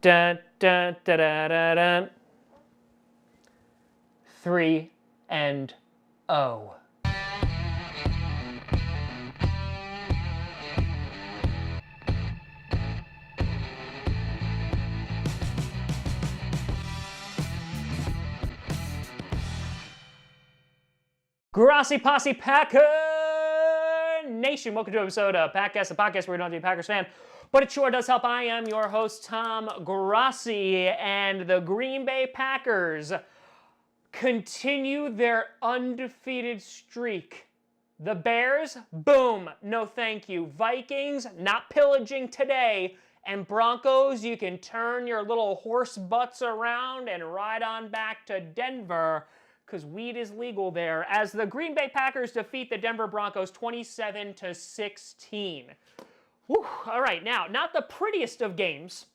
Dun, dun, dun, dun, dun, dun. 3-0. Grossi Posse Packer Nation. Welcome to an episode of Packcast, the podcast where you're not a Packers fan, but it sure does help. I am your host, Tom Grossi, and the Green Bay Packers continue their undefeated streak. The Bears, boom, no thank you. Vikings, not pillaging today. And Broncos, you can turn your little horse butts around and ride on back to Denver, because weed is legal there, as the Green Bay Packers defeat the Denver Broncos 27-16. Whew. All right, now, not the prettiest of games,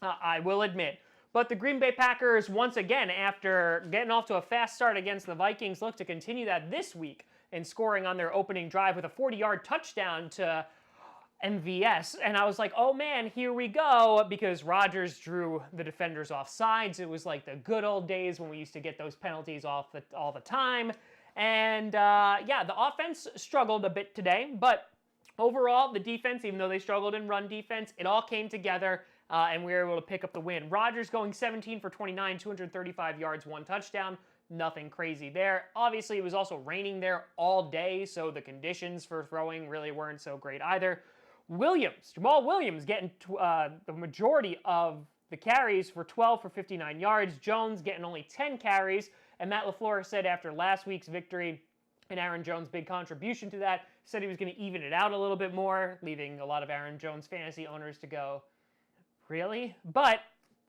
I will admit, but the Green Bay Packers, once again, after getting off to a fast start against the Vikings, look to continue that this week in scoring on their opening drive with a 40-yard touchdown to MVS, and I was like, oh man, here we go, because Rodgers drew the defenders off sides. It was like the good old days when we used to get those penalties all the time, and yeah, the offense struggled a bit today, but overall, the defense, even though they struggled in run defense, it all came together, and we were able to pick up the win. Rodgers going 17 for 29, 235 yards, 1 touchdown. Nothing crazy there. Obviously, it was also raining there all day, so the conditions for throwing really weren't so great either. Jamal Williams getting the majority of the carries for 12 for 59 yards. Jones getting only 10 carries. And Matt LaFleur said after last week's victory, and Aaron Jones' big contribution to that, said he was going to even it out a little bit more, leaving a lot of Aaron Jones fantasy owners to go, really? But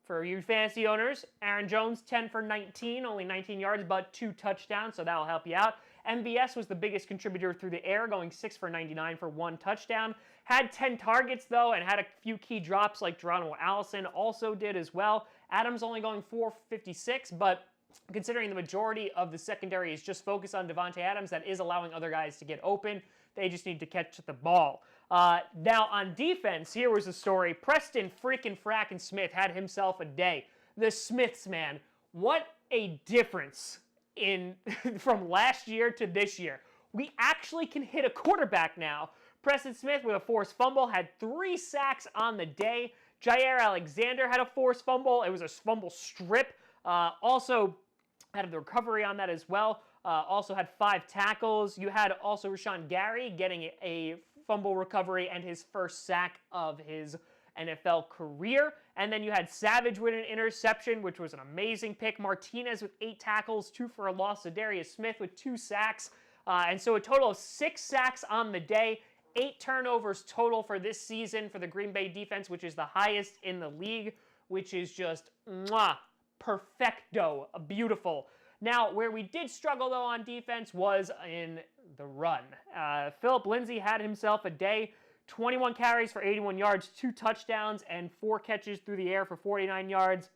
for you fantasy owners, Aaron Jones, 10 for 19, only 19 yards, but 2 touchdowns, so that'll help you out. MVS was the biggest contributor through the air, going 6 for 99 for 1 touchdown. Had 10 targets, though, and had a few key drops like Geronimo Allison also did as well. Adams only going 4 for 56, but considering the majority of the secondary is just focused on Devontae Adams, that is allowing other guys to get open. They just need to catch the ball. Now, on defense, here was the story. Preston freaking frackin' Smith had himself a day. The Smiths, man, what a difference from last year to this year. We actually can hit a quarterback now. Preston Smith with a forced fumble had 3 sacks on the day. Jair Alexander had a forced fumble. It was a fumble strip. Also had the recovery on that as well. Also had 5 tackles. You had also Rashawn Gary getting a fumble recovery and his first sack of his NFL career. And then you had Savage with an interception, which was an amazing pick. Martinez with 8 tackles, 2 for a loss. Darius Smith with 2 sacks. And so a total of 6 sacks on the day. 8 turnovers total for this season for the Green Bay defense, which is the highest in the league, which is just perfecto, beautiful. Now, where we did struggle, though, on defense was in the run. Philip Lindsay had himself a day. 21 carries for 81 yards, 2 touchdowns, and 4 catches through the air for 49 yards.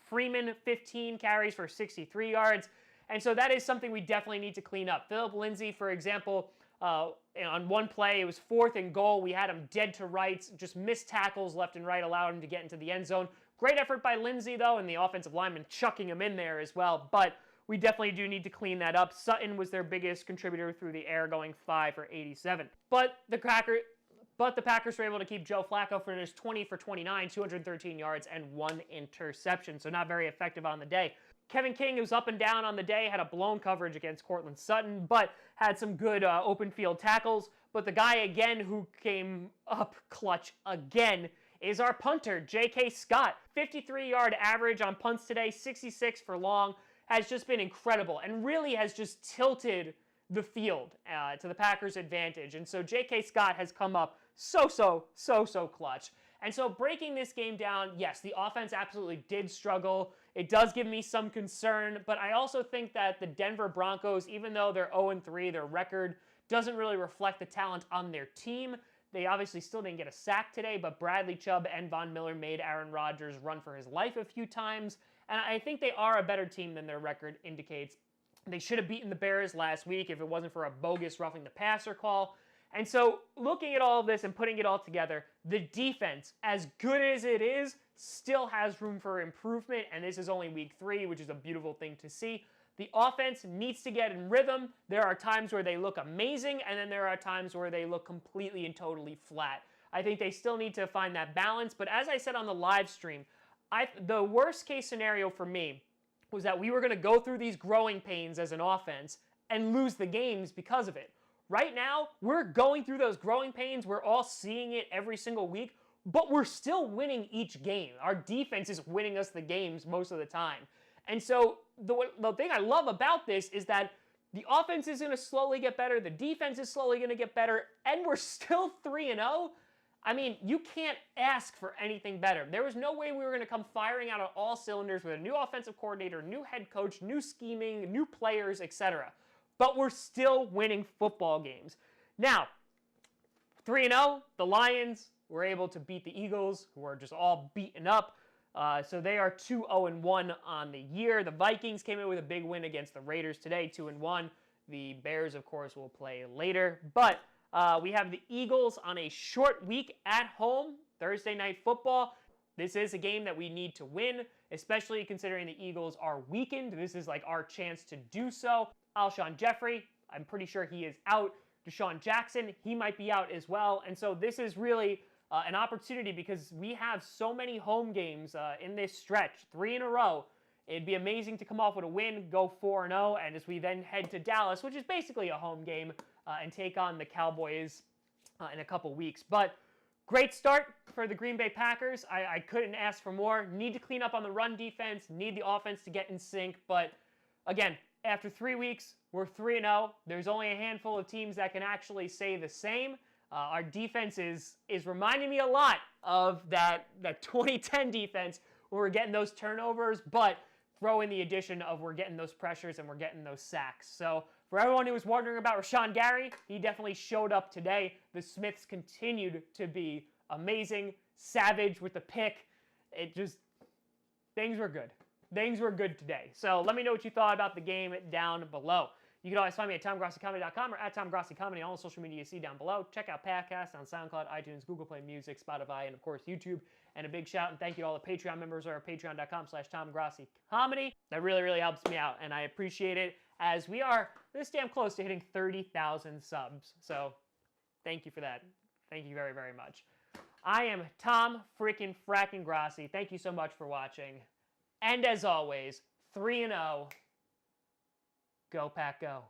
Freeman, 15 carries for 63 yards. And so that is something we definitely need to clean up. Philip Lindsay, for example, on one play, it was 4th and goal. We had him dead to rights, just missed tackles left and right, allowed him to get into the end zone. Great effort by Lindsay, though, and the offensive lineman chucking him in there as well. But we definitely do need to clean that up. Sutton was their biggest contributor through the air, going 5 for 87. But the Packers were able to keep Joe Flacco for just 20 for 29, 213 yards, and 1 interception. So not very effective on the day. Kevin King, who's up and down on the day, had a blown coverage against Cortland Sutton, but had some good open field tackles. But the guy, again, who came up clutch again is our punter, J.K. Scott. 53-yard average on punts today, 66 for long. Has just been incredible and really has just tilted the field to the Packers' advantage. And so J.K. Scott has come up so clutch. And so breaking this game down, yes, the offense absolutely did struggle. It does give me some concern, but I also think that the Denver Broncos, even though they're 0-3, their record doesn't really reflect the talent on their team. They obviously still didn't get a sack today, but Bradley Chubb and Von Miller made Aaron Rodgers run for his life a few times. And I think they are a better team than their record indicates. They should have beaten the Bears last week if it wasn't for a bogus roughing the passer call. And so looking at all of this and putting it all together, the defense, as good as it is, still has room for improvement, and this is only week 3, which is a beautiful thing to see. The offense needs to get in rhythm. There are times where they look amazing, and then there are times where they look completely and totally flat. I think they still need to find that balance, but as I said on the live stream, the worst case scenario for me was that we were going to go through these growing pains as an offense and lose the games because of it. Right now, we're going through those growing pains. We're all seeing it every single week, but we're still winning each game. Our defense is winning us the games most of the time. And so the thing I love about this is that the offense is going to slowly get better, the defense is slowly going to get better, and we're still 3-0. I mean, you can't ask for anything better. There was no way we were going to come firing out on all cylinders with a new offensive coordinator, new head coach, new scheming, new players, etc. But we're still winning football games. Now, 3-0, the Lions were able to beat the Eagles, who are just all beaten up. So they are 2-0-1 on the year. The Vikings came in with a big win against the Raiders today, 2-1. The Bears, of course, will play later. But we have the Eagles on a short week at home, Thursday Night Football. This is a game that we need to win, especially considering the Eagles are weakened. This is like our chance to do so. Alshon Jeffrey, I'm pretty sure he is out. Deshaun Jackson, he might be out as well. And so this is really an opportunity because we have so many home games in this stretch, 3 in a row. It'd be amazing to come off with a win, go 4-0, and as we then head to Dallas, which is basically a home game, and take on the Cowboys in a couple weeks. But great start for the Green Bay Packers. I couldn't ask for more. Need to clean up on the run defense, need the offense to get in sync. But again, after 3 weeks, we're 3-0. There's only a handful of teams that can actually say the same. Our defense is reminding me a lot of that 2010 defense where we're getting those turnovers, but throw in the addition of we're getting those pressures and we're getting those sacks. So for everyone who was wondering about Rashawn Gary, he definitely showed up today. The Smiths continued to be amazing, savage with the pick. Things were good. Things were good today. So let me know what you thought about the game down below. You can always find me at TomGrossiComedy.com or at TomGrossiComedy on all the social media you see down below. Check out podcasts on SoundCloud, iTunes, Google Play Music, Spotify, and of course YouTube. And a big shout and thank you to all the Patreon members over at patreon.com/TomGrossiComedy. That really, really helps me out, and I appreciate it as we are this damn close to hitting 30,000 subs. So thank you for that. Thank you very, very much. I am Tom freaking fracking Grossi. Thank you so much for watching. And as always, 3-0. Go Pack Go.